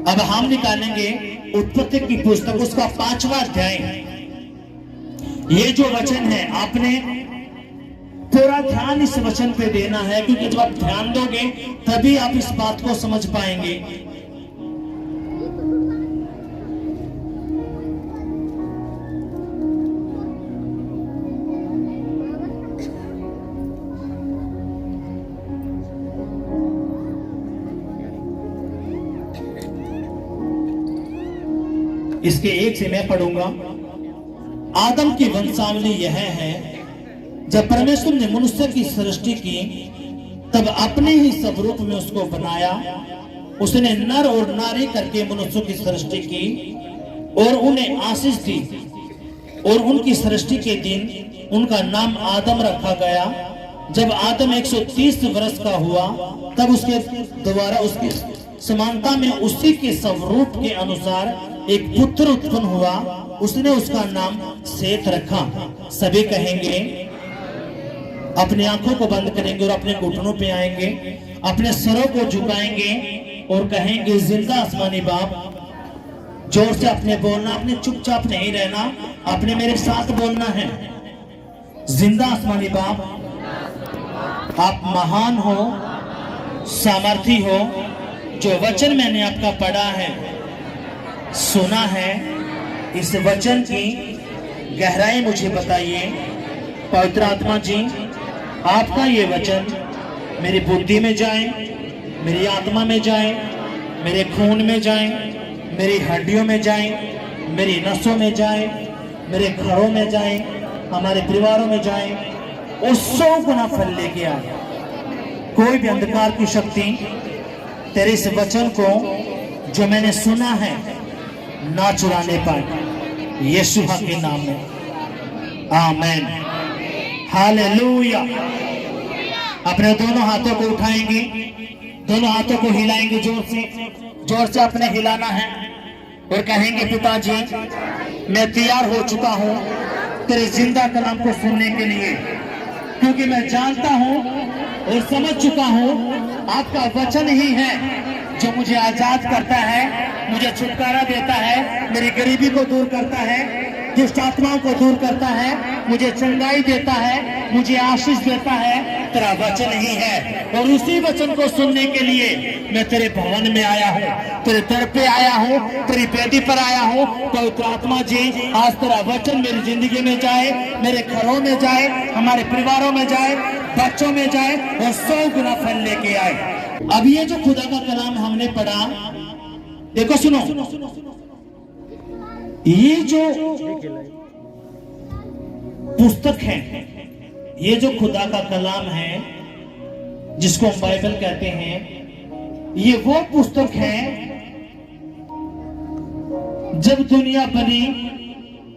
अब हम निकालेंगे उत्पत्ति की पुस्तक, उसका 5वां अध्याय। ये जो वचन है आपने पूरा ध्यान इस वचन पे देना है, क्योंकि जब आप ध्यान दोगे तभी आप इस बात को समझ पाएंगे। इसके 1 से मैं पढ़ूंगा। आदम की वंशावली यह है, जब परमेश्वर ने मनुष्य की सृष्टि की तब अपने ही स्वरूप में उसको बनाया। उसने नर और नारी करके मनुष्यों की सृष्टि की और उन्हें आशीष दी। और उनकी सृष्टि के दिन उनका नाम आदम रखा गया। जब आदम 130 वर्ष का हुआ तब उसके द्वारा उसकी समानता में उसी के स्वरूप के अनुसार एक पुत्र उत्पन्न हुआ। उसने उसका नाम सेत रखा। सभी कहेंगे, अपनी आंखों को बंद करेंगे और अपने घुटनों पे आएंगे, अपने सरों को झुकाएंगे और कहेंगे, जिंदा आसमानी बाप। जोर से अपने बोलना, अपने चुपचाप नहीं रहना, अपने मेरे साथ बोलना है। जिंदा आसमानी बाप, आप महान हो, सामर्थी हो। जो वचन मैंने आपका पढ़ा है, सुना है, इस वचन की गहराई मुझे बताइए। पवित्र आत्मा जी, आपका ये वचन मेरी बुद्धि में जाए, मेरी आत्मा में जाए, मेरे खून में जाए, मेरी हड्डियों में जाए, मेरी नसों में जाए, मेरे घरों में जाए, हमारे परिवारों में जाए, और 100 गुना फल लेके आए। कोई भी अंधकार की शक्ति तेरे इस वचन को जो मैंने सुना है ना चुराने पाए, यीशु के नाम में, आमीन, हालेलुया। अपने दोनों हाथों को उठाएंगे, दोनों हाथों को हिलाएंगे, जोर से अपने हिलाना है और कहेंगे, पिताजी मैं तैयार हो चुका हूँ तेरे जिंदा कलाम को सुनने के लिए, क्योंकि मैं जानता हूँ और समझ चुका हूँ आपका वचन ही है जो मुझे आजाद करता है, मुझे छुटकारा देता है, मेरी गरीबी को दूर करता है, दुष्ट आत्माओं को दूर करता है, मुझे चंगाई देता है, मुझे आशीष देता है। तेरा वचन ही है और उसी वचन को सुनने के लिए मैं तेरे भवन में आया हूँ, तेरे दर पे आया हूँ, तेरी बेदी पर आया हूँ। पवित्र आत्मा जी, आज तेरा वचन मेरी जिंदगी में जाए, मेरे घरों में जाए, हमारे परिवारों में जाए, बच्चों में जाए और 100 गुना फल लेके आए। अब ये जो खुदा का कलाम हमने पढ़ा, देखो सुनो, ये जो पुस्तक है, ये जो खुदा का कलाम है जिसको हम बाइबल कहते हैं, ये वो पुस्तक है जब दुनिया बनी,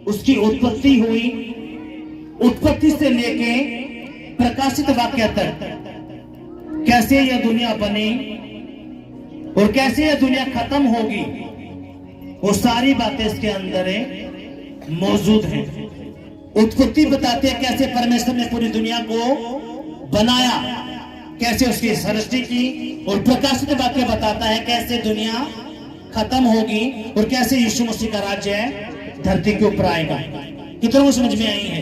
उसकी उत्पत्ति हुई, उत्पत्ति से लेके प्रकाशित वाक्य तक कैसे यह दुनिया बनी और कैसे यह दुनिया खत्म होगी, वो सारी बातें इसके अंदर मौजूद हैं। उत्पत्ति बताते हैं कैसे परमेश्वर ने पूरी दुनिया को बनाया, कैसे उसकी सृष्टि की, और प्रकाशित वाक्य बताता है कैसे दुनिया खत्म होगी और कैसे यीशु मसीह का राज्य धरती के ऊपर आएगा। कितना समझ में आई है?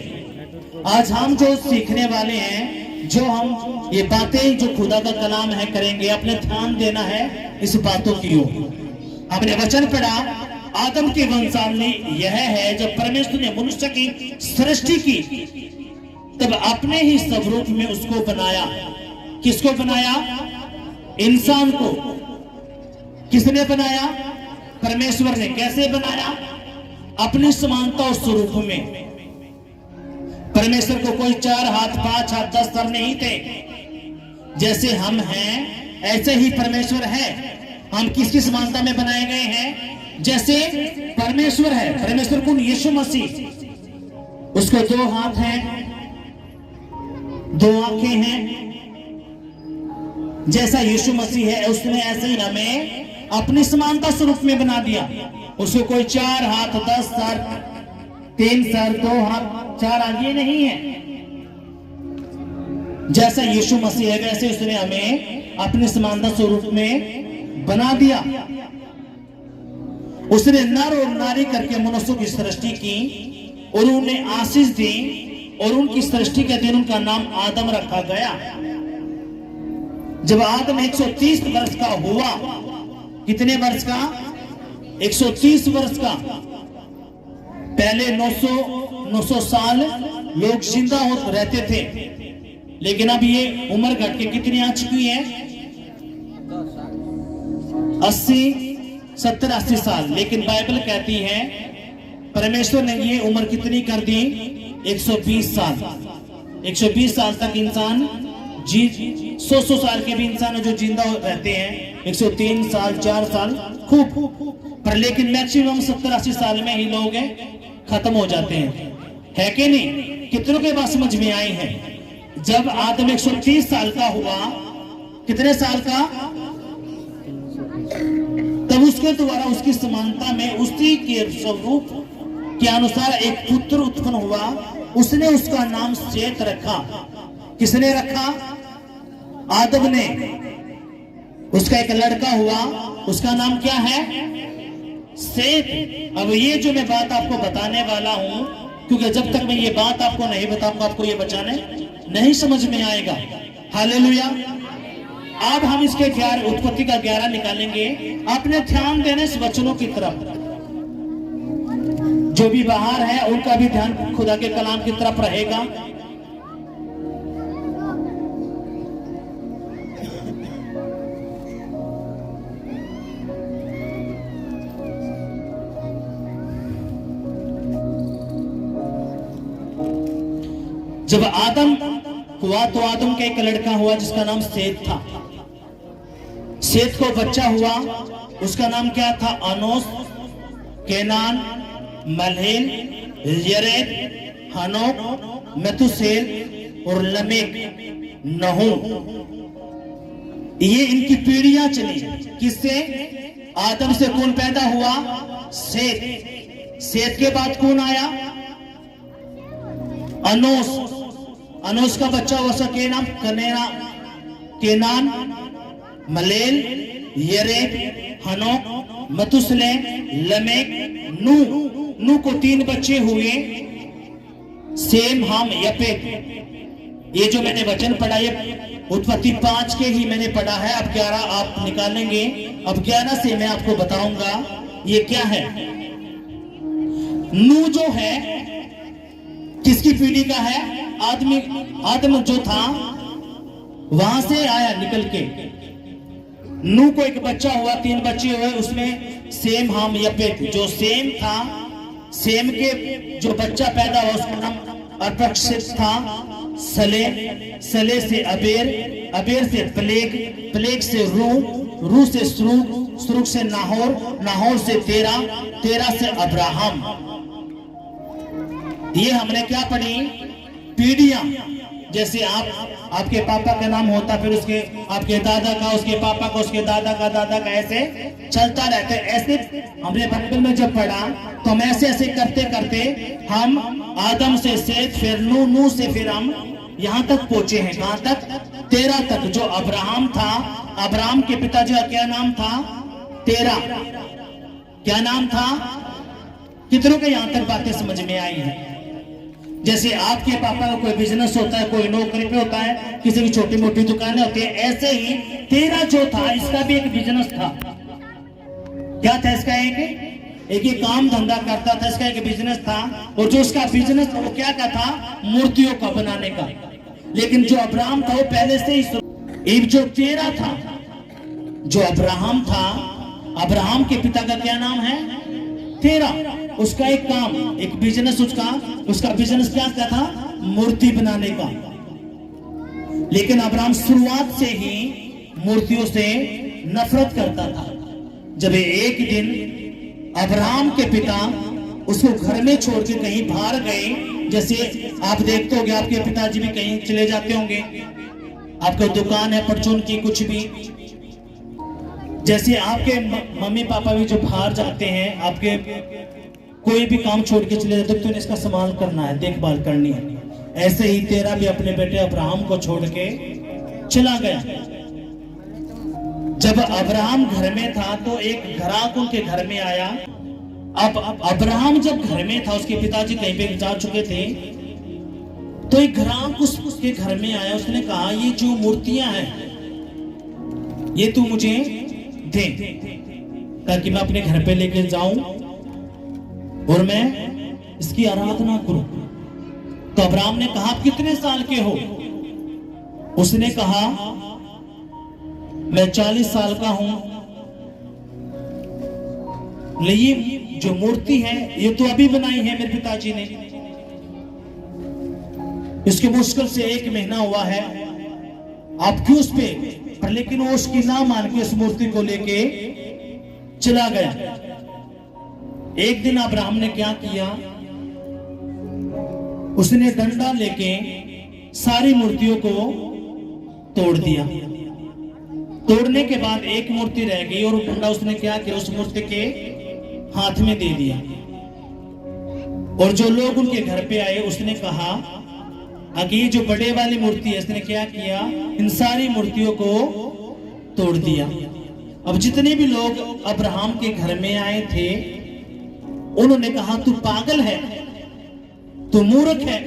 आज हम जो सीखने वाले हैं, जो हम ये बातें जो खुदा का कलाम है करेंगे, अपने ध्यान देना है इस बातों की ओर। आपने वचन पढ़ा, आदम की वंशावली यह है, जब परमेश्वर ने मनुष्य की सृष्टि की तब अपने ही स्वरूप में उसको बनाया। किसको बनाया? इंसान को। किसने बनाया? परमेश्वर ने। कैसे बनाया? अपनी समानता और स्वरूप में। परमेश्वर को कोई 4 हाथ, 5 हाथ, 10 सर नहीं थे। जैसे हम हैं ऐसे ही परमेश्वर है। हम किसकी समानता में बनाए गए हैं? जैसे परमेश्वर है। परमेश्वर कौन? यीशु मसीह। उसको 2 हाथ हैं, 2 आंखें हैं। जैसा यीशु मसीह है उसने ऐसे ही हमें अपनी समानता स्वरूप में बना दिया। उसको कोई 4 हाथ, 10 सर, 3 सर, 2 हाथ, 4 आंखें नहीं है। जैसा यीशु मसीह है वैसे उसने हमें अपने समानता स्वरूप में बना दिया। उसने नर और नारी करके मनुष्यों की सृष्टि की और उन्हें आशीष दी और उनकी सृष्टि के दिन उनका नाम आदम रखा गया। जब आदम 130 वर्ष का हुआ, कितने वर्ष का? 130 वर्ष का। पहले 900 साल लोग जिंदा रहते थे, लेकिन अब ये उम्र घट के कितनी आ चुकी है? 80, 70, 80 साल। लेकिन बाइबल कहती है परमेश्वर ने ये उम्र कितनी कर दी? 120 साल। 120 साल तक इंसान 100 साल के भी इंसान जो जिंदा रहते हैं, 103 साल, 4 साल खूब, पर लेकिन मैक्सिमम 70-80 साल में ही लोग खत्म हो जाते हैं, है कि नहीं? कितनों के बात समझ में आई है? जब आदम 130 साल का हुआ, कितने साल का? तब उसके द्वारा उसकी समानता में उसी के स्वरूप के अनुसार एक पुत्र उत्पन्न हुआ। उसने उसका नाम सेत रखा। किसने रखा? आदम ने। उसका एक लड़का हुआ, उसका नाम क्या है? सेत। अब ये जो मैं बात आपको बताने वाला हूं, क्योंकि जब तक मैं ये बात आपको नहीं बताऊंगा, आपको ये बचाने नहीं समझ में आएगा। हालेलुया। अब हम इसके उत्पत्ति का 11 निकालेंगे। आपने ध्यान देने इस वचनों की तरफ। जो भी बाहर है उनका भी ध्यान खुदा के कलाम की तरफ रहेगा। जब आदम हुआ तो आदम का एक लड़का हुआ जिसका नाम सेत था। सेत को बच्चा हुआ, उसका नाम क्या था? अनोस, केनान, मलहेल, यरेद, हनोक, मेतुसेल और लमेक, नहू। ये इनकी पीढ़ियां चली। किससे? आदम से कौन पैदा हुआ? सेत। सेत के बाद कौन आया? अनोस। अनोस का बच्चा हुआ, उसका नाम केनान, मलेल, यरेद, हनोक, मतुसले, लमेक, नू। नू को 3 बच्चे हुए, सेम, हम, यपेत। ये जो मैंने वचन पढ़ा, ये उत्पत्ति 5 के ही मैंने पढ़ा है। अब 11 आप निकालेंगे। अब 11 से मैं आपको बताऊंगा ये क्या है। नू जो है किसकी पीढ़ी का है? आदम जो था वहां से आया निकल के। नू को एक बच्चा हुआ, 3 बच्चे हुए, उसमें सेम, हम, यपेत। जो सेम था, सेम के जो बच्चा पैदा हुआ उसका नाम अर्पक्षित था। सले, सले से अबेर, अबेर से प्लेग, प्लेग से रू से सरूग, सरूग से नाहोर, नाहोर से तेरा, तेरा से अब्राहम। ये हमने क्या पढ़ी? पीढ़ियां। जैसे आपके पापा का नाम होता, फिर उसके आपके दादा का, उसके पापा का, उसके दादा का, दादा का, ऐसे चलता रहता है। ऐसे हमने बाइबल में जब पढ़ा तो हम ऐसे ऐसे करते करते हम आदम से सेत, फिर नू, नू से फिर हम यहां तक पहुंचे हैं। कहां तक? 13 तक। जो अब्राहम था, अब्राहम के पिताजी का क्या नाम था? 13। क्या नाम था? कितनों के यहां तक बातें समझ में आई है? जैसे आपके पापा का कोई बिजनेस होता है, कोई नौकरी पे होता है, किसी की छोटी मोटी दुकानें होती है, ऐसे ही 13 जो था इसका भी एक बिजनेस था। क्या था इसका? एक ही काम धंधा करता था, इसका एक बिजनेस था। और जो उसका बिजनेस था वो क्या का था? मूर्तियों का बनाने का। लेकिन जो अब्राहम था वो पहले से ही। एक जो 13 था, जो अब्राहम था, अब्राहम के पिता का क्या नाम है? 13। उसका एक काम, एक बिजनेस, उसका बिजनेस क्या था? मूर्ति बनाने का। लेकिन अब्राहम शुरुआत से ही मूर्तियों से नफरत करता था। जब एक दिन अब्राहम के पिता उसको घर में छोड़ के कहीं बाहर गए, जैसे आप देखते होंगे आपके पिताजी भी कहीं चले जाते होंगे, आपका दुकान है परचून की, कुछ भी, जैसे आपके मम्मी पापा भी जो बाहर जाते हैं, आपके कोई भी काम छोड़ के चले जाते, तो इसका संभाल करना है, देखभाल करनी है। ऐसे ही 13 भी अपने बेटे अब्राहम को छोड़ के चला गया। जब अब्राहम घर में था तो एक ग्राहक उनके घर में आया। अब अब्राहम जब घर में था, उसके पिताजी कहीं पे जा चुके थे, तो एक ग्राहक उसके घर में आया। उसने कहा, ये जो मूर्तियां हैं ये तू मुझे दे, ताकि मैं अपने घर पे लेके जाऊं और मैं इसकी आराधना करूं। तो अब्राहम ने कहा, आप कितने साल के हो? उसने कहा, मैं 40 साल का हूं। ये जो मूर्ति है ये तो अभी बनाई है मेरे पिताजी ने, इसके मुश्किल से 1 महीना हुआ है, आप क्यों उस पे? पर लेकिन वो उसकी ना मान के उस मूर्ति को लेके चला गया। एक दिन अब्राहम ने क्या किया, उसने डंडा लेके सारी मूर्तियों को तोड़ दिया। तोड़ने के बाद एक मूर्ति रह गई और डंडा उसने क्या किया, उस मूर्ति के हाथ में दे दिया। और जो लोग उनके घर पे आए, उसने कहा, अगर ये जो बड़े वाली मूर्ति है, इसने क्या किया, इन सारी मूर्तियों को तोड़ दिया। अब जितने भी लोग अब्राहम के घर में आए थे, उन्होंने कहा, तू पागल है, तू मूर्ख है,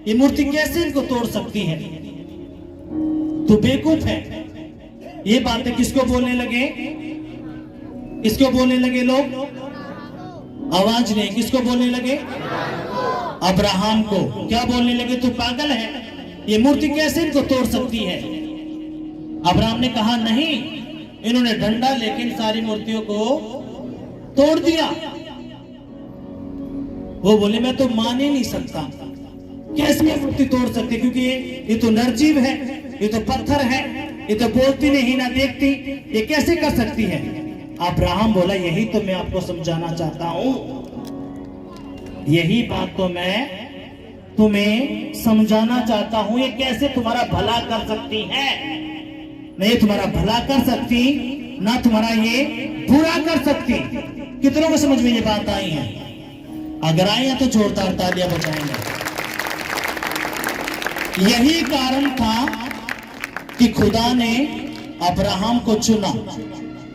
ये मूर्ति कैसे इनको तोड़ सकती है, तू बेवकूफ है। ये बातें किसको बोलने लगे? किसको बोलने लगे लोग? आवाज नहीं, किसको बोलने लगे? अब्राहम को। क्या बोलने लगे? तू पागल है, ये मूर्ति कैसे इनको तोड़ सकती है? अब्राहम ने कहा, नहीं, इन्होंने डंडा लेकिन सारी मूर्तियों को तोड़ दिया। वो बोले, मैं तो मान ही नहीं सकता, कैसे ये मूर्ति तोड़ सकती, क्योंकि ये तो निर्जीव है, ये तो पत्थर है, ये तो बोलती नहीं ना देखती, ये कैसे कर सकती है? अब्राहम बोला, यही तो मैं आपको समझाना चाहता हूं, यही बात तो मैं तुम्हें समझाना चाहता हूं। ये कैसे तुम्हारा भला कर सकती है? नहीं तुम्हारा भला कर सकती, ना तुम्हारा ये बुरा कर सकती। कितनों को समझ में ये बात आई है? अगर आई है तो जोरदार तालियां बजाएंगे। यही कारण था कि खुदा ने अब्राहम को चुना,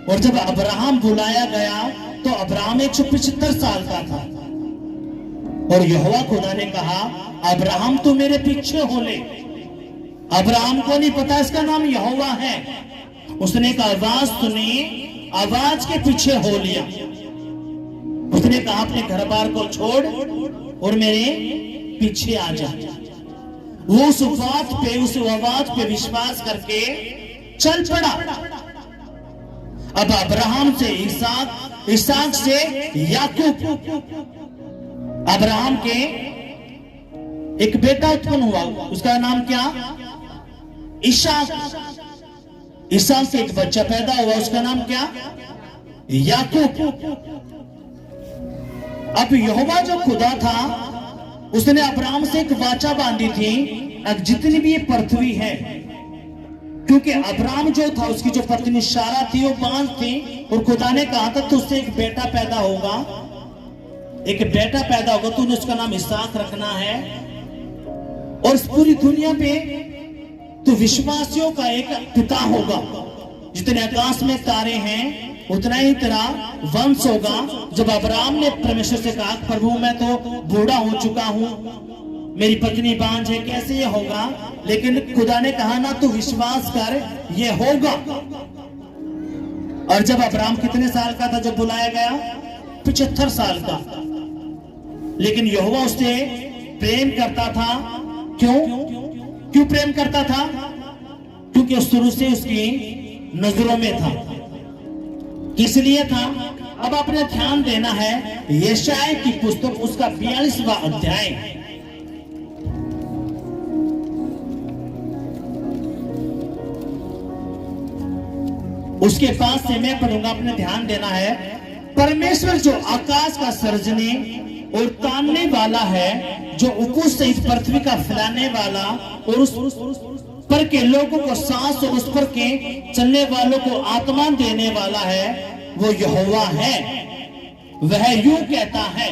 और जब अब्राहम बुलाया गया तो अब्राहम 175 साल का था, और यहोवा खुदा ने कहा, अब्राहम तू मेरे पीछे हो ले। अब्राहम को नहीं पता इसका नाम यहोवा है। उसने एक आवाज सुनी, आवाज के पीछे हो लिया। उसने कहा, अपने घर बार को छोड़ और मेरे पीछे आ जा। वो उस बात पे, उस आवाज पे विश्वास करके चल पड़ा। अब अब्राहम से इसहाक, इसहाक से याकूब, अब्राहम के एक बेटा उत्पन्न हुआ, उसका नाम क्या? इसहाक। इसहाक से एक बच्चा पैदा हुआ, उसका नाम क्या? याकूब। अब यहोवा जो खुदा था, उसने अब्राहम से एक वाचा बांधी थी, अब जितनी भी ये पृथ्वी है, क्योंकि अब्राहम जो था, उसकी जो पत्नी सारा थी वो बांझ थी, और खुदा ने कहा था तुझसे एक बेटा पैदा होगा, एक बेटा पैदा होगा, तूने उसका नाम इसहाक रखना है, और इस पूरी दुनिया पे तो विश्वासियों का एक पिता होगा। जितने आकाश में तारे हैं उतना ही तेरा वंश होगा। जब अब्राहम ने परमेश्वर से कहा, प्रभु मैं तो बूढ़ा हो चुका हूं, मेरी पत्नी बांझ है, कैसे ये होगा? लेकिन खुदा ने कहा ना, तू विश्वास कर, ये होगा। और जब अब्राहम कितने साल का था जब बुलाया गया? 75 साल का। लेकिन यहोवा उससे प्रेम करता था। क्यों प्रेम करता था? क्योंकि उस शुरू से उसकी नजरों में था। किस लिए था? अब आपने ध्यान देना है, यशायाह की पुस्तक उसका 42वां अध्याय, उसके पास से मैं पढ़ूंगा, आपने ध्यान देना है। परमेश्वर जो आकाश का सर्जने और तानने वाला है, जो उकुस से इस पृथ्वी का फैलाने वाला, और उस पर के लोगों को सांस और उस पर के चलने वालों को आत्मा देने वाला है, वो यहोवा है। वह यूं कहता है।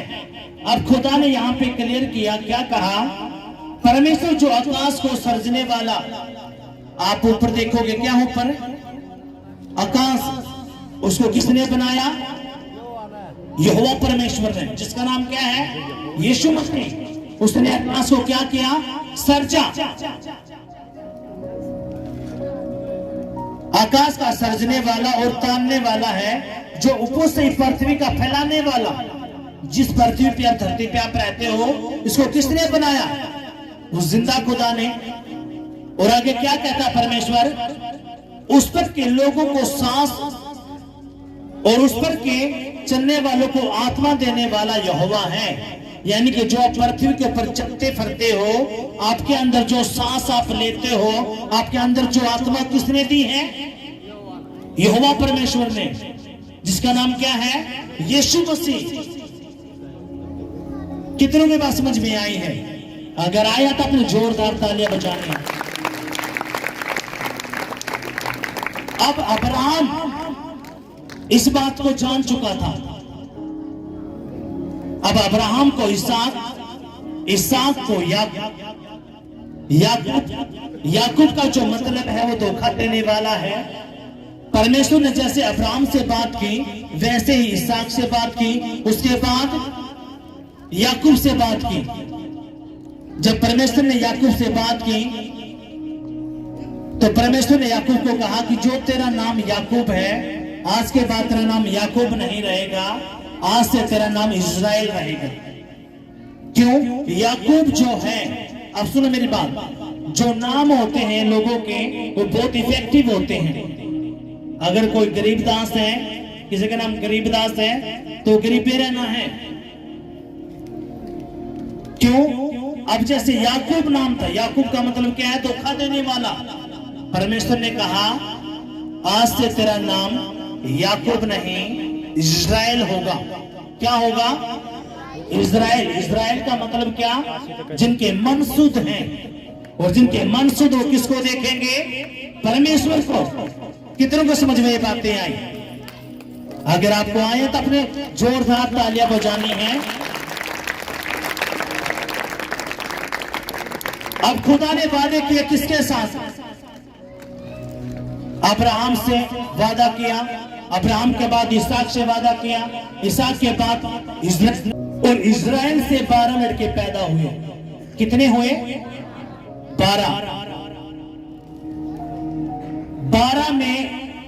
अब खुदा ने यहां पे क्लियर किया, क्या कहा? परमेश्वर जो आकाश को सर्जने वाला, आप ऊपर देखोगे, क्या ऊपर? आकाश उसको किसने बनाया? यहोवा परमेश्वर ने, जिसका नाम क्या है? यीशु मसीह। उसने आकाश को क्या किया? सर्जा। आकाश का सर्जने वाला और तानने वाला है, जो ऊपर से पृथ्वी का फैलाने वाला। जिस पृथ्वी पे आप, धरती पे आप रहते हो, इसको किसने बनाया? उस जिंदा खुदा ने। और आगे क्या कहता परमेश्वर? उस पर के लोगों को सांस और उस पर के चलने वालों को आत्मा देने वाला यहोवा है। यानी कि जो आप पृथ्वी के ऊपर चलते फिरते हो, आपके अंदर जो सांस आप लेते हो, आपके अंदर जो आत्मा किसने दी है? यहोवा परमेश्वर ने, जिसका नाम क्या है? यीशु मसीह। कितनों की बात समझ में आई है? अगर आया तो अपने जोरदार तालियां बजानी। अब अब्राहम इस बात को जान चुका था। अब अब्राहम को इसहाक को याकूब का जो मतलब है वो धोखा देने वाला है। परमेश्वर ने जैसे अब्राहम से बात की, वैसे ही इसहाक से बात की, उसके बाद याकूब से बात की। जब परमेश्वर ने याकूब से बात की तो परमेश्वर ने याकूब को कहा कि जो तेरा नाम याकूब है, आज के बाद तेरा नाम याकूब नहीं रहेगा, आज से तेरा नाम इज़राइल रहेगा। क्यों? याकूब जो है, अब सुनो मेरी बात, जो नाम होते हैं लोगों के वो बहुत इफेक्टिव होते हैं। अगर कोई गरीबदास है, किसी का नाम गरीबदास है, तो गरीबे रहना है। क्यों? अब जैसे याकूब नाम था, याकूब का मतलब क्या है? धोखा देने वाला। परमेश्वर ने कहा आज से तेरा नाम याकूब नहीं इज़राइल होगा। क्या होगा? इज़राइल। इज़राइल का मतलब क्या? जिनके मन शुद्ध हैं। और जिनके मन शुद्ध हो किसको देखेंगे? परमेश्वर को। कितनों को समझ में ये बातें आई? अगर आपको आए तो अपने जोरदार तालियां बजानी है। अब खुदा ने वादे किए किसके साथ? अब्राहम से वादा किया, अब्राहम के बाद इसहाक से वादा किया, इसहाक के बाद इज़राइल, और इज़राइल से 12 लड़के पैदा हुए। कितने हुए? 12। 12 में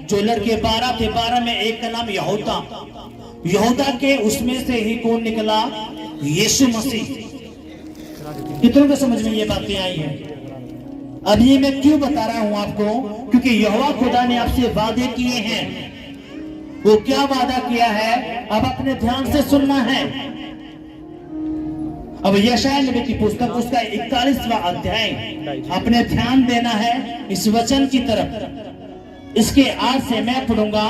जो लड़के 12 थे, 12 में एक का नाम यहूदा। यहूदा के उसमें से ही कौन निकला? यीशु मसीह। कितनों को समझ में ये बातें आई हैं? अब ये मैं क्यों बता रहा हूं आपको? क्योंकि यहोवा खुदा ने आपसे वादे किए हैं। वो क्या वादा किया है? अब अपने ध्यान से सुनना है। अब यशायाह नबी की पुस्तक उसका 41वां अध्याय, अपने ध्यान देना है इस वचन की तरफ। इसके आज से मैं पढ़ूंगा,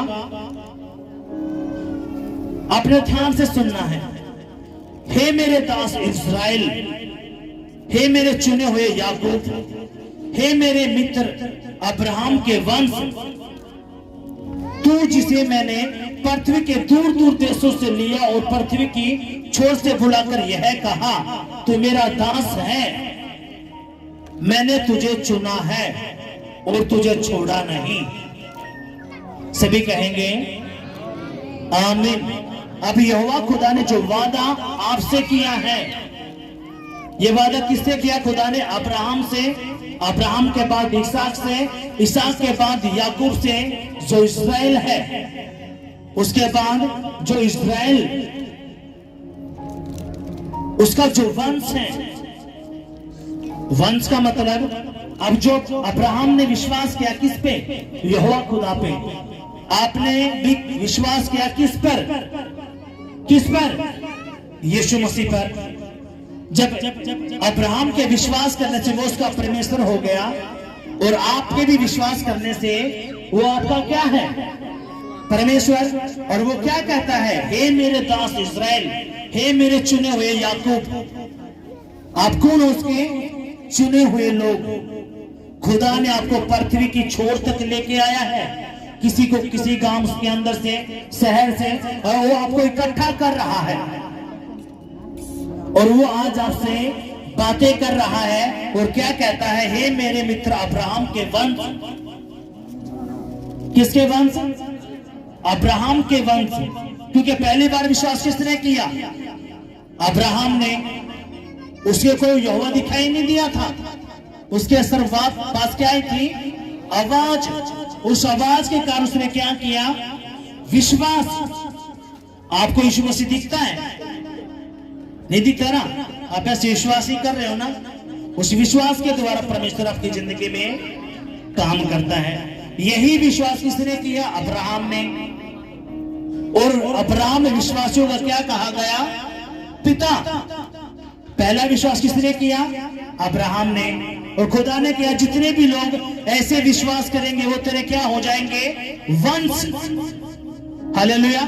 अपने ध्यान से सुनना है। हे मेरे दास इज़राइल, हे मेरे चुने हुए याकूब, हे मेरे मित्र अब्राहम के वंश, तू जिसे मैंने पृथ्वी के दूर दूर देशों से लिया और पृथ्वी की छोर से बुलाकर यह कहा तू मेरा दास है, मैंने तुझे चुना है और तुझे छोड़ा नहीं। सभी कहेंगे आमीन। अब यहोवा खुदा ने जो वादा आपसे किया है, ये वादा किससे किया? खुदा ने अब्राहम से, अब्राहम के बाद इसहाक से, इसहाक के बाद याकूब से, जो इज़राइल है, उसके बाद जो इज़राइल उसका जो वंश है। वंश का मतलब, अब जो अब्राहम ने विश्वास किया किस पे? यहोवा खुदा पे। आपने भी विश्वास किया किस पर? किस पर? यीशु मसीह पर। जब अब्राहम के विश्वास करने से वो उसका परमेश्वर हो गया, और आपके भी विश्वास करने से वो आपका क्या है? परमेश्वर। और वो क्या कहता है? हे मेरे दास इज़राइल, हे मेरे चुने हुए याकूब। आप कौन हो? उसके चुने हुए लोग। खुदा ने आपको पृथ्वी की छोर तक लेके आया है, किसी को किसी गांव के अंदर से, शहर से, और वो आपको इकट्ठा कर रहा है। और वो आज आपसे बातें कर रहा है और क्या कहता है? हे मेरे मित्र अब्राहम के वंश, किसके वंश? अब्राहम के वंश। क्योंकि पहली बार विश्वास किसने किया? अब्राहम ने। उसके कोई यहोवा दिखाई नहीं दिया था, उसके सर्ववाद पास क्या आई थी? आवाज। उस आवाज के कारण उसने क्या किया? विश्वास। आपको यीशु मसीह दिखता है? नहीं दिखता ना? आप ऐसे विश्वास ही कर रहे हो ना? उस विश्वास के द्वारा परमेश्वर आपकी जिंदगी में काम करता है। यही विश्वास किसने किया? अब्राहम ने। और अब्राहम विश्वासियों का क्या कहा गया? पिता। पहला विश्वास किसने किया? अब्राहम ने। और खुदा ने किया जितने भी लोग ऐसे विश्वास करेंगे वो तेरे क्या हो जाएंगे? वंश। हालेलुया।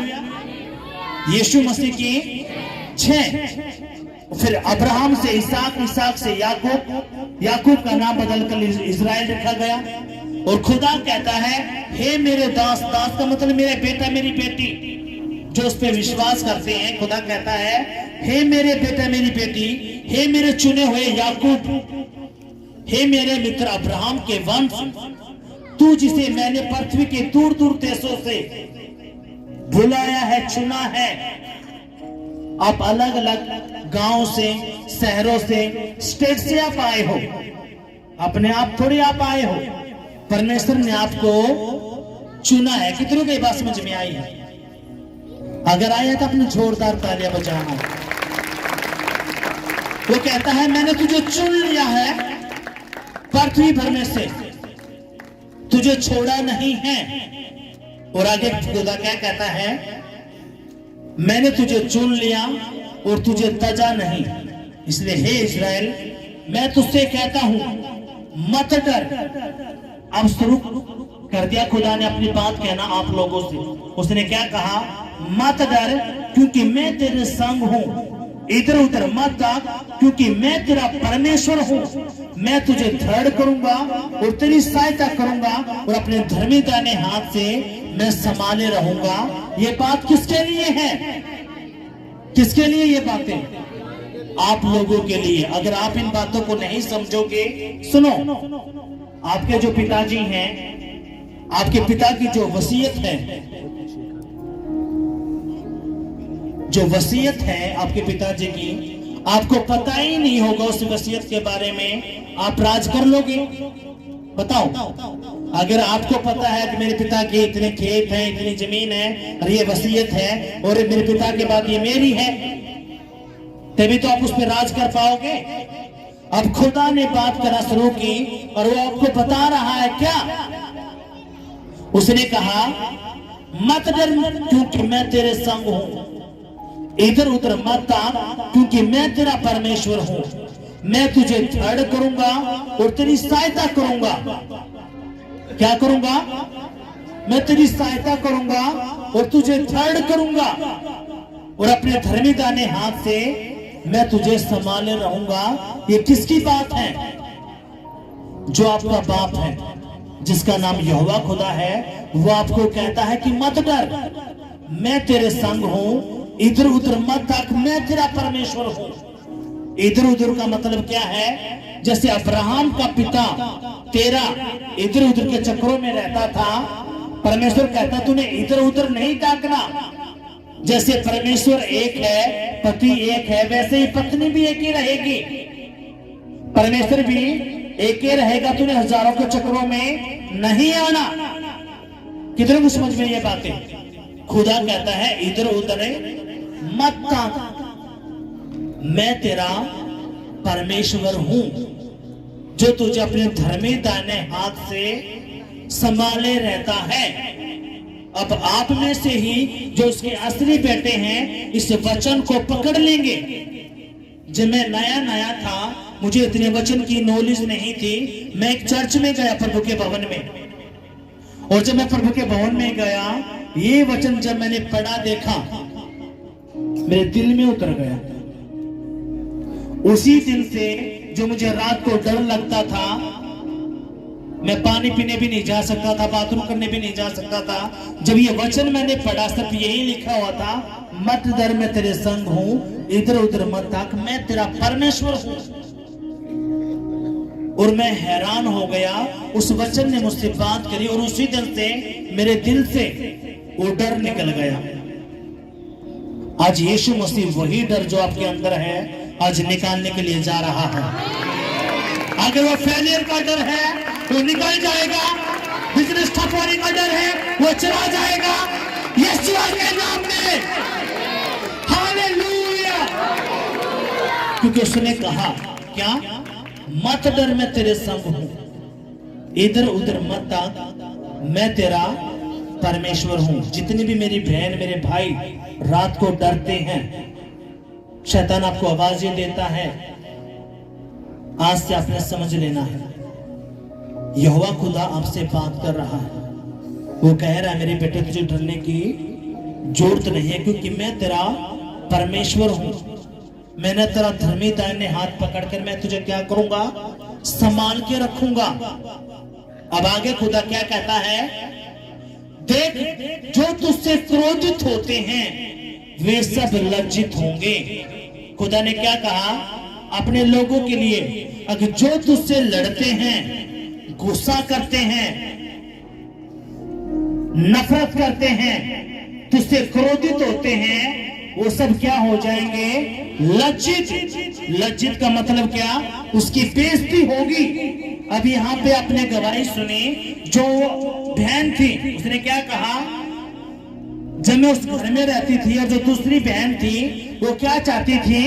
यीशु मसीह की 6। फिर अब्राहम से इसहाक, इसहाक से याकूब, याकूब का नाम बदलकर इजराइल रखा गया। और खुदा कहता है हे मेरे दास, दास का मतलब मेरे बेटा मेरी बेटी जो उस पर विश्वास करते हैं। खुदा कहता है हे मेरे बेटा मेरी बेटी, हे मेरे चुने हुए याकूब, हे मेरे मित्र अब्राहम के वंश, तू जिसे मैंने पृथ्वी के दूर दूर देशों से बुलाया है, चुना है। आप अलग अलग गांव से, शहरों से, स्टेट से आप आए हो, अपने आप थोड़ी आप आए हो। परमेश्वर ने आपको चुना है। कितनों की बात समझ में आई है? अगर आया तो अपने जोरदार तालियां बजाना। वो कहता है मैंने तुझे चुन लिया है पृथ्वी भर में से, तुझे छोड़ा नहीं है। और आगे खुदा क्या कहता है? मैंने तुझे चुन लिया और तुझे तजा नहीं। इसलिए हे इस्राएल, मैं तुझसे कहता हूं मत डर। अब शुरू कर दिया खुदा ने अपनी बात कहना आप लोगों से। उसने क्या कहा? मत डर क्योंकि मैं तेरे संग हूं। इधर उधर मत भाग क्योंकि मैं तेरा परमेश्वर हूं। मैं तुझे दृढ़ करूंगा और तेरी सहायता करूंगा और अपने धर्मी दाहिने हाथ से मैं संभाले रहूंगा। ये बात किसके लिए है? किसके लिए ये बातें? आप लोगों के लिए। अगर आप इन बातों को नहीं समझोगे, सुनो, आपके जो पिताजी हैं, आपके पिता की जो वसीयत है, जो वसीयत है आपके पिताजी की, आपको पता ही नहीं होगा उस वसीयत के बारे में, आप राज कर लोगे? बताओ। अगर आपको पता है कि मेरे पिता के इतने खेत हैं, इतनी जमीन है और ये वसीयत है और मेरे पिता के बाद ये मेरी है, तभी तो आप उस पर राज कर पाओगे। अब खुदा ने बात करना शुरू की और वो आपको बता रहा है क्या? उसने कहा मत डर क्योंकि मैं तेरे संग हूं। इधर उधर मत ताक क्योंकि मैं तेरा परमेश्वर हूं। मैं तुझे दृढ़ करूंगा और तेरी सहायता करूंगा। क्या करूंगा? मैं तेरी सहायता करूंगा और तुझे दृढ़ करूंगा और अपने धर्मी दाहिने हाथ से मैं तुझे संभाले रहूंगा। ये किसकी बात है? जो आपका बाप है, जिसका नाम यहोवा खुदा है, वो आपको कहता है कि मत डर, मैं तेरे संग हूं। इधर उधर मत ताक, मैं तेरा परमेश्वर हूं। इधर उधर का मतलब क्या है? जैसे अब्राहम का पिता तेरा इधर उधर के चक्रों में रहता था, परमेश्वर कहता तूने इधर उधर नहीं ताकना। जैसे परमेश्वर एक है, पति एक है, वैसे ही पत्नी भी एक ही रहेगी, परमेश्वर भी एक ही रहेगा। तूने हजारों के चक्रों में नहीं आना। किधर को समझ में ये बातें? खुदा कहता है इधर उधर मत ताक, मैं तेरा परमेश्वर हूं जो तुझे अपने धर्मी दाहिने हाथ से संभाले रहता है। अब आप में से ही जो उसके असली बेटे हैं इस वचन को पकड़ लेंगे। जब मैं नया नया था, मुझे इतने वचन की नॉलेज नहीं थी। मैं एक चर्च में गया प्रभु के भवन में, और जब मैं प्रभु के भवन में गया, ये वचन जब मैंने पढ़ा देखा, मेरे दिल में उतर गया। उसी दिन से जो मुझे रात को डर लगता था, मैं पानी पीने भी नहीं जा सकता था, बाथरूम करने भी नहीं जा सकता था, जब ये वचन मैंने पढ़ा, सब यही लिखा हुआ था, मत डर मैं तेरे संग हूं, इधर उधर मत ताक, मैं तेरा परमेश्वर हूं। और मैं हैरान हो गया। उस वचन ने मुझसे बात करी और उसी दिन से मेरे दिल से वो डर निकल गया। आज यीशु मसीह वही डर जो आपके अंदर है आज निकालने के लिए जा रहा है। अगर वो फेलियर का डर है वो निकल जाएगा, बिजनेस ठप होने का डर है वो चला जाएगा यीशु के नाम में। हालेलुया। क्योंकि उसने कहा क्या, मत डर, मैं तेरे संग हूं, इधर उधर मत ताक, मैं तेरा परमेश्वर हूं। जितनी भी मेरी बहन मेरे भाई रात को डरते हैं, शैतान आपको आवाज ये देता है, आज से आपने समझ लेना है यहोवा खुदा आपसे बात कर रहा है। वो कह रहा है मेरे बेटे तुझे डरने की जरूरत नहीं है, क्योंकि मैं तेरा परमेश्वर हूं। मैंने तेरा धर्मी दाहिने हाथ पकड़कर मैं तुझे क्या करूंगा, संभाल के रखूंगा। अब आगे खुदा क्या कहता है, देख जो तुझसे क्रोधित होते हैं वे सब लज्जित होंगे। खुदा ने क्या कहा अपने लोगों के लिए, अगर जो तुझसे लड़ते हैं, गुस्सा करते हैं, नफरत करते हैं, तुझसे क्रोधित होते हैं, वो सब क्या हो जाएंगे, लज्जित। लज्जित का मतलब क्या, उसकी बेइज्जती होगी। अब यहाँ पे आपने गवाही सुनी, जो बहन थी उसने क्या कहा, जब मैं उस घर में रहती थी और जो दूसरी बहन थी वो क्या चाहती थी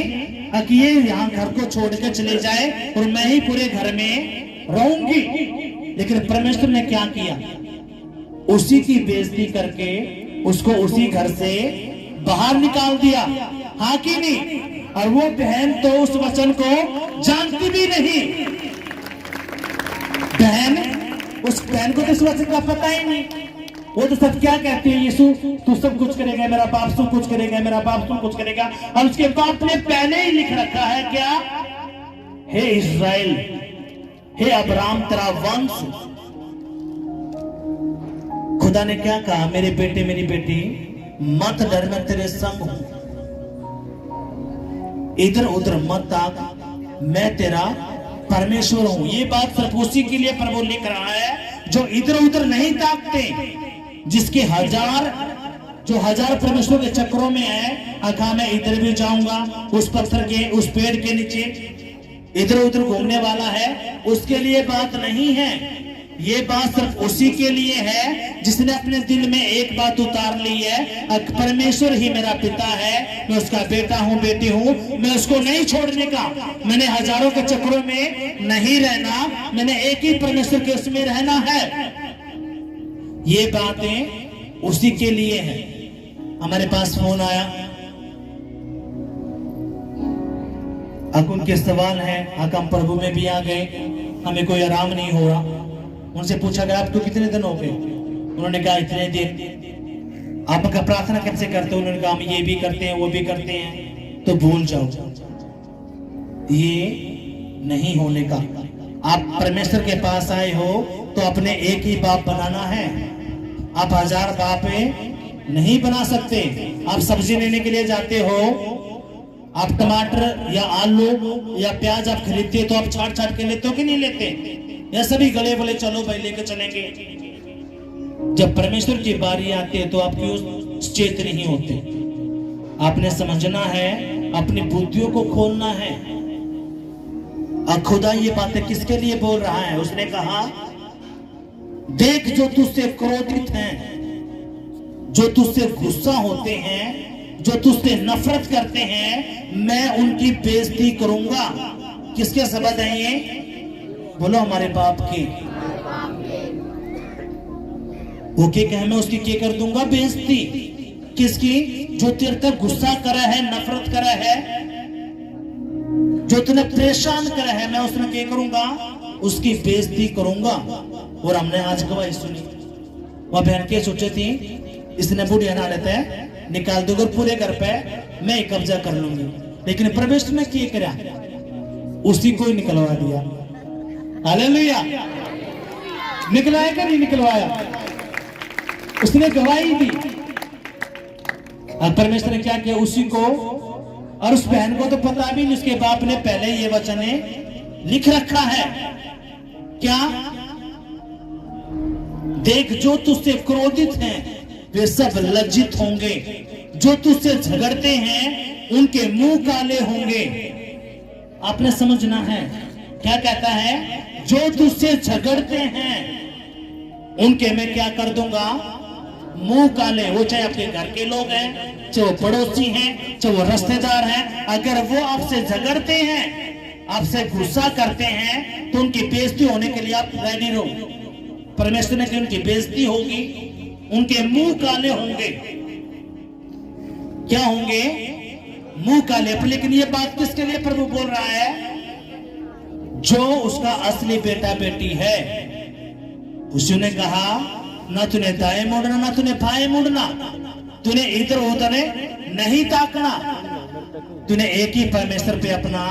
कि ये यहाँ घर को छोड़ के चले जाए और मैं ही पूरे घर में रहूंगी। लेकिन परमेश्वर ने क्या किया, उसी की बेइज्जती करके उसको उसी घर से बाहर निकाल दिया। हाँ कि नहीं? और वो बहन तो उस वचन को जानती भी नहीं। उस बहन को तो इस वचन का पता ही नहीं। वो तो सब क्या कहती है, यीशु तू सब कुछ करेगा, मेरा बाप सब कुछ करेगा, मेरा बाप सब कुछ करेगा। और उसके बाप ने पहले ही लिख रखा है क्या, हे इस्राएल, हे अब्राहम तेरा वंश। खुदा ने क्या कहा, मेरे बेटे मेरी बेटी मत डर, मैं तेरे संग हूं, इधर उधर मत ताक, मैं तेरा परमेश्वर हूं। ये बात सिर्फ उसी के लिए प्रभु लिख रहा है जो इधर उधर नहीं ताकते, जिसके हजार परमेश्वर के चक्रों में है। अखा मैं इधर भी जाऊंगा, उस पत्थर के उस पेड़ के नीचे इधर उधर घूमने वाला है, उसके लिए बात नहीं है। ये बात सिर्फ उसी के लिए है जिसने अपने दिल में एक बात उतार ली है, परमेश्वर ही मेरा पिता है, मैं उसका बेटा हूं, बेटी हूं, मैं उसको नहीं छोड़ने का, मैंने हजारों के चक्रों में नहीं रहना, मैंने एक ही परमेश्वर के उसमें रहना है। ये बातें उसी के लिए है। हमारे पास फोन आया, अब उनके सवाल है, हम प्रभु में भी आ गए, हमें कोई आराम नहीं हो रहा। उनसे पूछा गया आपको कितने दिन हो गए, उन्होंने कहा इतने दिन। आपका प्रार्थना कैसे करते हो, उन्होंने कहा हम ये भी करते हैं वो भी करते हैं। तो भूल जाओ, ये नहीं होने का। आप परमेश्वर के पास आए हो तो अपने एक ही बाप बनाना है, आप हजार बाप नहीं बना सकते। आप सब्जी लेने के लिए जाते हो, आप टमाटर या आलू या प्याज आप खरीदते तो आप छाट छाट के लेते हो कि नहीं लेते, या सभी गले बोले चलो भाई लेके चलेंगे। जब परमेश्वर की बारी आती है तो आप क्यों सचेत नहीं होते। आपने समझना है, अपनी बुद्धियों को खोलना है। और खुदा ये बातें किसके लिए बोल रहा है, उसने कहा देख जो तुझसे क्रोधित हैं, जो तुझसे गुस्सा होते हैं, जो तुझसे नफरत करते हैं, मैं उनकी बेइज्जती करूंगा। किसके शब्द हैं ये, बोलो हमारे बाप के। वो क्या कहे, मैं उसकी क्या कर दूंगा, बेइज्जती। किसकी, जो तेरे तक गुस्सा करा है, नफरत करा है, जो तुमने परेशान करा है, मैं उसमें क्या करूंगा, उसकी बेइज्जती करूंगा। और हमने आज गवाही सुनी, वह बहन के सोचे थी इसने बुढ़िया ना लेते हैं, निकाल दोगे पूरे घर पे मैं कब्जा कर लूंगी। लेकिन परमेश्वर ने क्या करा, उसी को ही निकलवा दिया। हालेलुया। निकलाया क्या नहीं निकलवाया, उसने गवाही दी। और परमेश्वर ने क्या किया, उसी को। और उस बहन को तो पता भी नहीं, उसके बाप ने पहले ये वचन लिख रखा है। क्या? देख, जो तुझसे क्रोधित हैं वे सब लज्जित होंगे, जो तुझसे झगड़ते हैं उनके मुंह काले होंगे। आपने समझना है क्या कहता है? जो तुझसे झगड़ते हैं उनके मैं क्या कर दूंगा? मुंह काले। वो चाहे आपके घर के लोग हैं, चाहे वो पड़ोसी हैं, चाहे वो रिश्तेदार हैं, अगर वो आपसे झगड़ते हैं, आपसे गुस्सा करते हैं, तो उनकी बेइज्जती होने के लिए आप रेडी रहो। परमेश्वर ने कहा उनकी बेइज्जती होगी, उनके मुंह काले होंगे। क्या होंगे? मुंह काले। लेकिन ये बात किसके लिए प्रभु बोल रहा है? जो उसका असली बेटा बेटी है। उसने कहा ना तूने दाएं मुड़ना ना तूने बाएं मुड़ना, तूने इधर उधर नहीं ताकना, तूने एक ही परमेश्वर पे अपना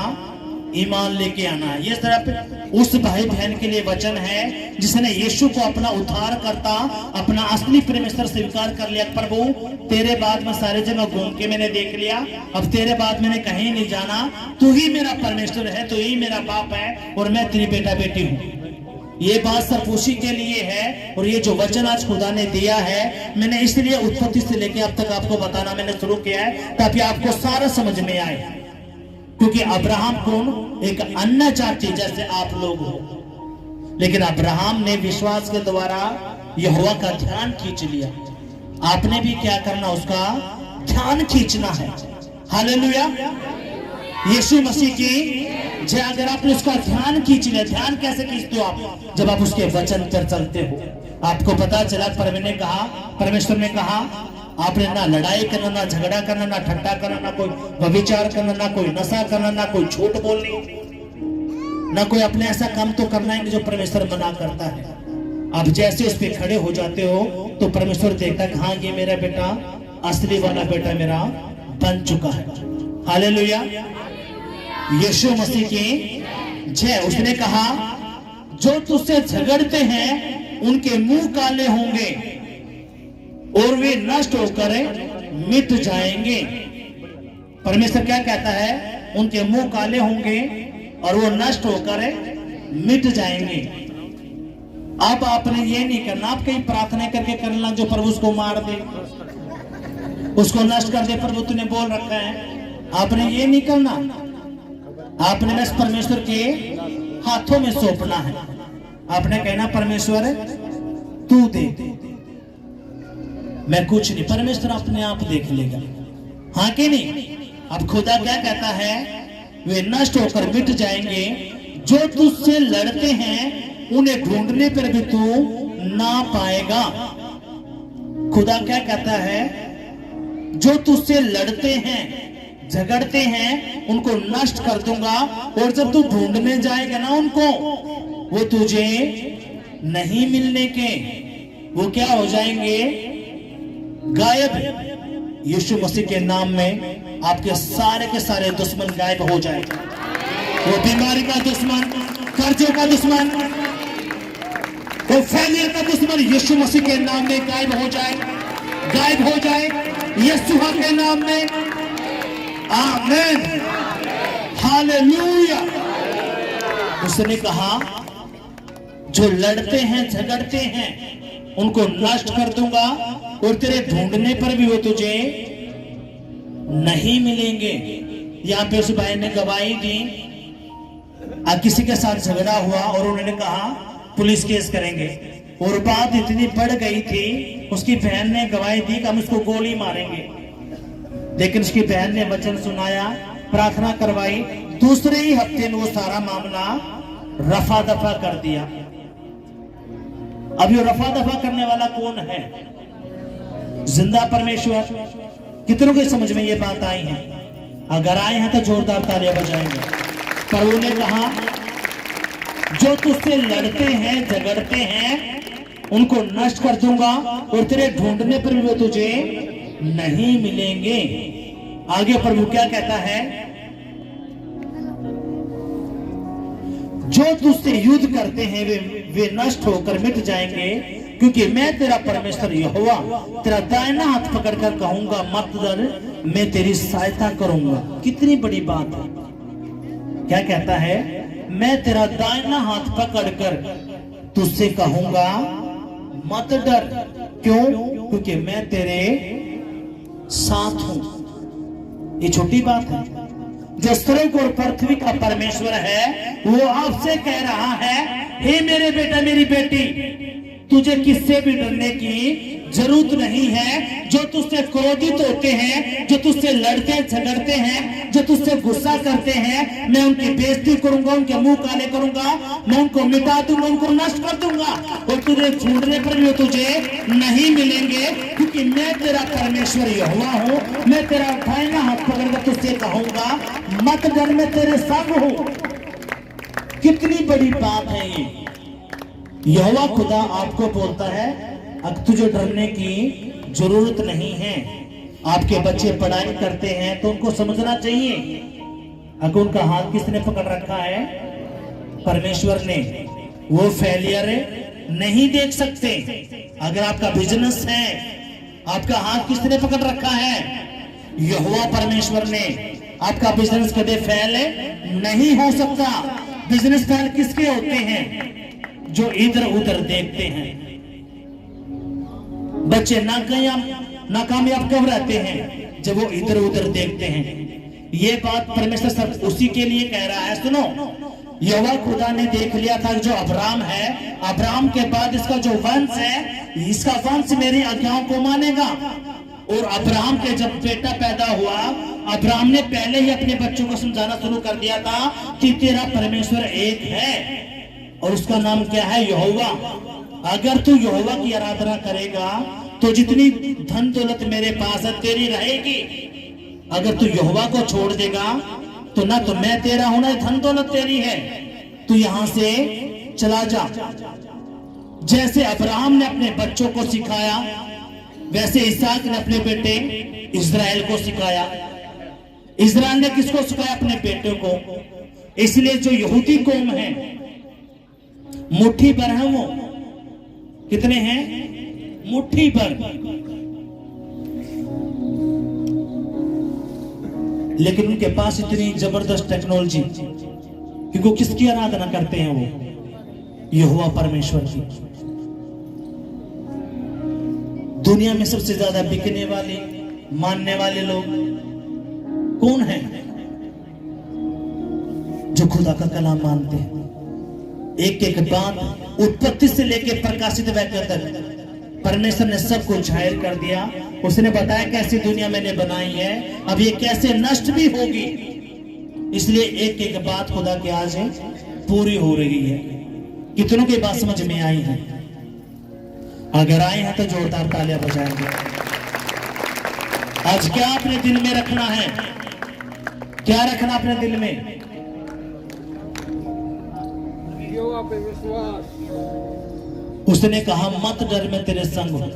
ईमान लेके आना है। ये सिर्फ उस भाई बहन के लिए वचन है जिसने यीशु को अपना उद्धार करता, अपना असली परमेश्वर स्वीकार कर लिया। प्रभु तेरे बाद में सारे जगह घूम के मैंने देख लिया, अब तेरे बाद मैंने कहीं नहीं जाना, तू ही मेरा परमेश्वर है, तू ही मेरा बाप है और मैं तेरी बेटा बेटी हूँ। ये बात सिर्फ उसी के लिए है। और ये जो वचन आज खुदा ने दिया है, मैंने इसलिए उत्पत्ति से लेकर अब तक आपको बताना मैंने शुरू किया है ताकि आपको सारा समझ में आए। क्योंकि अब्राहम कौन? एक अन्य जाति जैसे आप लोग हो, लेकिन अब्राहम ने विश्वास के द्वारा यहोवा का ध्यान खींच लिया। आपने भी क्या करना? उसका ध्यान खींचना है। हालेलुया, यीशु मसीह की जय। अगर आपने उसका ध्यान खींच लिया, ध्यान कैसे खींचते हो आप? जब आप उसके वचन पर चलते हो। आपको पता चला परमेश्वर ने कहा आपने ना लड़ाई करना, ना झगड़ा करना, ना ठट्टा करना, ना कोई व्यभिचार करना, ना कोई नशा करना, ना कोई झूठ बोलनी, ना कोई अपने ऐसा काम तो करना है जो परमेश्वर मना करता है। आप जैसे उस पे खड़े हो जाते हो तो परमेश्वर देखता है हाँ ये मेरा बेटा, असली वाला बेटा मेरा बन चुका है। हालेलुया, यीशु मसीह की जय। उसने कहा जो तुझसे झगड़ते हैं उनके मुंह काले होंगे और वे नष्ट होकर मिट जाएंगे। परमेश्वर क्या कहता है? उनके मुंह काले होंगे और वो नष्ट होकर मिट जाएंगे। अब आपने ये नहीं करना, आप कहीं प्रार्थना करके करना जो प्रभु उसको मार दे, उसको नष्ट कर दे, प्रभु तूने बोल रखा है। आपने ये नहीं करना, आपने बस परमेश्वर के हाथों में सौंपना है। आपने कहना परमेश्वर तू दे, मैं कुछ नहीं, परमेश्वर अपने आप देख लेगा। हाँ कि नहीं? अब खुदा क्या कहता है? वे नष्ट होकर मिट जाएंगे। जो तुझसे लड़ते हैं उन्हें ढूंढने पर भी तू ना पाएगा। खुदा क्या कहता है? जो तुझसे लड़ते हैं, झगड़ते हैं, उनको नष्ट कर दूंगा और जब तू ढूंढने जाएगा ना उनको, वो तुझे नहीं मिलने के, वो क्या हो जाएंगे? गायब। यीशु मसीह के नाम में आपके सारे के सारे दुश्मन गायब हो जाएंगे। वो बीमारी का दुश्मन, कर्जों का दुश्मन, वो फेलियर का दुश्मन यीशु मसीह के नाम में गायब हो जाए, गायब हो जाए यीशु के नाम में। आमीन, हालेलुया। उसने कहा जो लड़ते हैं झगड़ते हैं उनको नष्ट कर दूंगा और तेरे ढूंढने पर भी वो तुझे नहीं मिलेंगे। यहाँ पे उस भाई ने गवाही दी, किसी के साथ झगड़ा हुआ और उन्होंने कहा पुलिस केस करेंगे, और बात इतनी बढ़ गई थी, उसकी बहन ने गवाही दी कि हम उसको गोली मारेंगे। लेकिन उसकी बहन ने वचन सुनाया, प्रार्थना करवाई, दूसरे ही हफ्ते में वो सारा मामला रफा दफा कर दिया। अब ये रफा दफा करने वाला कौन है? जिंदा परमेश्वर। कितनों के समझ में ये बात आई है? अगर आए हैं तो जोरदार तालियां बजाएंगे। प्रभु ने कहा जो तुझसे लड़ते हैं झगड़ते हैं उनको नष्ट कर दूंगा और तेरे ढूंढने पर भी वो तुझे नहीं मिलेंगे। आगे प्रभु क्या कहता है? जो तुझसे युद्ध करते हैं वे नष्ट होकर मिट जाएंगे, क्योंकि मैं तेरा परमेश्वर यहोवा तेरा दाहिना हाथ पकड़कर कहूंगा मत डर, मैं तेरी सहायता करूंगा। कितनी बड़ी बात है। क्या कहता है? मैं तेरा दाहिना हाथ पकड़कर तुझसे कहूंगा मत डर। क्यों? क्योंकि मैं तेरे साथ हूं। ये छोटी बात है। जो स्वर्ग और पृथ्वी का परमेश्वर है वो आपसे कह रहा है, हे मेरे बेटा मेरी बेटी, तुझे किससे भी डरने की जरूरत नहीं है। जो तुझसे क्रोधित होते हैं, जो तुझसे लड़ते झगड़ते हैं, जो तुझसे गुस्सा करते हैं, मैं उनकी बेइज्जती करूंगा, उनके मुंह काले करूंगा, मैं उनको मिटा दूंगा, उनको नष्ट कर दूंगा। और तुझे ढूंढने पर भी तुझे नहीं मिलेंगे, क्योंकि मैं तेरा परमेश्वर यहोवा हूं। मैं तेरा दाहिना हाथ पकड़कर तुझसे कहूंगा मत डर, मैं तेरे संग हूं। कितनी बड़ी बात है ये। यहोवा खुदा आपको बोलता है अब तुझे डरने की जरूरत नहीं है। आपके बच्चे पढ़ाई करते हैं तो उनको समझना चाहिए अगर उनका हाथ किसने पकड़ रखा है? परमेश्वर ने। वो फेलियर नहीं देख सकते। अगर आपका बिजनेस है, आपका हाथ किसने पकड़ रखा है? यहोवा परमेश्वर ने। आपका बिजनेस कभी फेल नहीं हो सकता। बिजनेस फेल किसके होते हैं? जो इधर उधर देखते हैं। बच्चे नाकामयाब कब रहते हैं? जब वो इधर उधर देखते हैं। ये बात परमेश्वर सब उसी के लिए कह रहा है। सुनो, यहोवा खुदा ने देख लिया था जो अब्राम है, अब्राम के बाद इसका जो वंश है, इसका वंश मेरी आज्ञाओं को मानेगा। और अब्राम के जब बेटा पैदा हुआ, अब्राम ने पहले ही अपने बच्चों को समझाना शुरू कर दिया था कि तेरा परमेश्वर एक है और उसका नाम क्या है? यहोवा। अगर तू यहोवा की आराधना करेगा तो जितनी धन दौलत मेरे पास है तेरी रहेगी। अगर तू यहोवा को छोड़ देगा तो ना तो मैं तेरा हूं ना धन दौलत तेरी है। तू यहां से चला जा। जैसे अब्राहम ने अपने बच्चों को सिखाया, वैसे इसहाक ने अपने बेटे इस्राएल को सिखाया। इस्राएल ने किसको सिखाया? अपने बेटे को। इसलिए जो यहूदी कौम है, मुट्ठी भर है। वो कितने हैं? मुट्ठी भर। लेकिन उनके पास इतनी जबरदस्त टेक्नोलॉजी, क्योंकि वो किसकी आराधना करते हैं? वो यहोवा परमेश्वर की। दुनिया में सबसे ज्यादा बिकने वाले, मानने वाले लोग कौन हैं? जो खुदा का कलाम मानते हैं। एक एक बात उत्पत्ति से लेकर प्रकाशित वाक्य तक परमेश्वर ने सब कुछ जाहिर कर दिया। उसने बताया कैसी दुनिया मैंने बनाई है, अब ये कैसे नष्ट भी होगी। इसलिए एक एक बात खुदा की आज पूरी हो रही है। कितनों की बात समझ में आई है? अगर आई है तो जोरदार तालियां बजाएंगे। आज क्या अपने दिल में रखना है? क्या रखना अपने दिल में? पे विश्वास। उसने कहा मत डर, मैं तेरे संग हूं।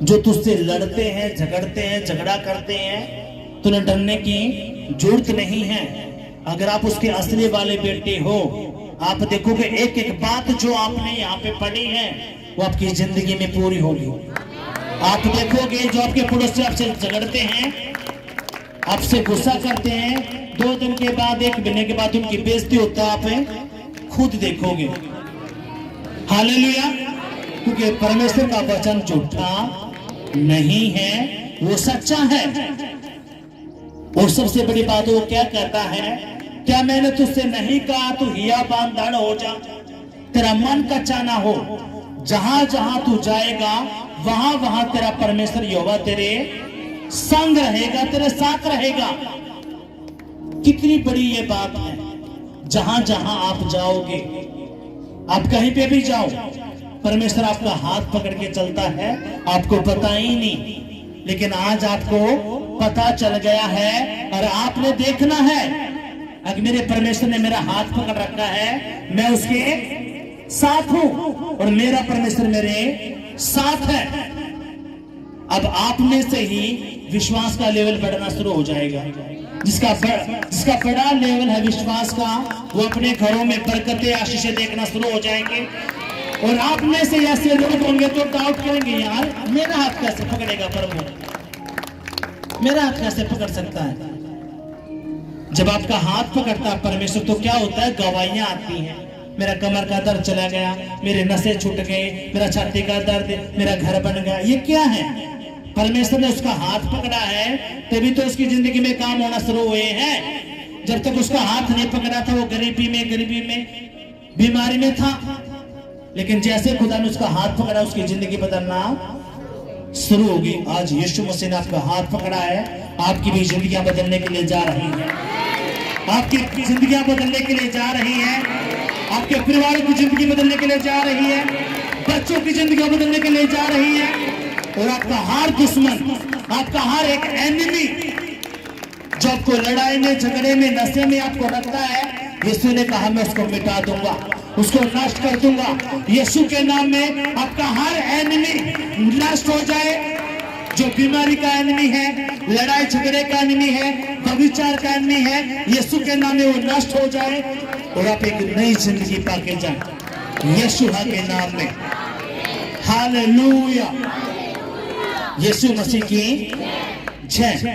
जो तुझसे लड़ते हैं, झगड़ते हैं, झगड़ा करते हैं, तुम्हें डरने की जरूरत नहीं है। अगर आप उसके असली वाले बेटे हो, आप देखोगे एक एक बात जो आपने यहाँ पे पढ़ी है वो आपकी जिंदगी में पूरी होगी। आप देखोगे जो आपके पड़ोसी आपसे झगड़ते हैं, आपसे गुस्सा करते हैं, 2 दिन के बाद, 1 महीने के बाद उनकी बेइज्जती होता है, आप खुद देखोगे। हालेलुया। क्योंकि परमेश्वर का वचन झूठा नहीं है, वो सच्चा है। और सबसे बड़ी बात वो क्या कहता है? क्या मैंने तुझसे नहीं कहा तू हिया बांधड़ हो जा, तेरा मन कच्चा ना हो। जहां जहां तू जाएगा वहां वहां तेरा परमेश्वर यहोवा तेरे संग रहेगा, तेरे साथ रहेगा। कितनी बड़ी ये बात है। जहां जहां आप जाओगे, आप कहीं पे भी जाओ, परमेश्वर आपका हाथ पकड़ के चलता है, आपको पता ही नहीं। लेकिन आज आपको पता चल गया है और आपने देखना है, अगर मेरे परमेश्वर ने मेरा हाथ पकड़ रखा है, मैं उसके साथ हूं और मेरा परमेश्वर मेरे साथ है। अब आप में से ही विश्वास का लेवल बढ़ना शुरू हो जाएगा। जिसका बड़ा लेवल है विश्वास का, वो अपने घरों में बरकतें, आशीषें देखना शुरू हो जाएंगे। और आप में से ऐसे लोग होंगे तो डाउट करेंगे, यार मेरा हाथ कैसे पकड़ेगा प्रभु, मेरा हाथ कैसे पकड़ सकता है। जब आपका हाथ पकड़ता है परमेश्वर तो क्या होता है, गवाहियां आती हैं। मेरा कमर का दर्द चला गया, मेरे नसें छूट गए, मेरा छाती का दर्द, मेरा घर बन गया। ये क्या है? परमेश्वर ने उसका हाथ पकड़ा है, तभी तो उसकी जिंदगी में काम होना शुरू हुए हैं। जब तक उसका हाथ नहीं पकड़ा था वो गरीबी में बीमारी में था, लेकिन जैसे खुदा ने उसका हाथ पकड़ा उसकी जिंदगी बदलना शुरू होगी। आज यीशु मसीह ने आपका हाथ पकड़ा है, आपकी भी जिंदगियां बदलने के लिए जा रही हैं, आपकी जिंदगियां बदलने के लिए जा रही हैं, आपके परिवार की जिंदगी बदलने के लिए जा रही है, बच्चों की जिंदगी बदलने के लिए जा रही है। और आपका हर दुश्मन, आपका हर एक एनिमी जो आपको लड़ाई में, झगड़े में, नशे में आपको रखता है, यीशु ने कहा मैं उसको मिटा दूंगा, उसको नष्ट कर दूंगा। यीशु के नाम में आपका हर एनिमी नष्ट हो जाए। जो बीमारी का एनिमी है, लड़ाई झगड़े का एनिमी है, व्यभिचार का एनिमी है, यीशु के नाम में वो नष्ट हो जाए और आप एक नई जिंदगी पाके जाए यीशु के नाम में। हालेलुया। यीशु मसीह की जय।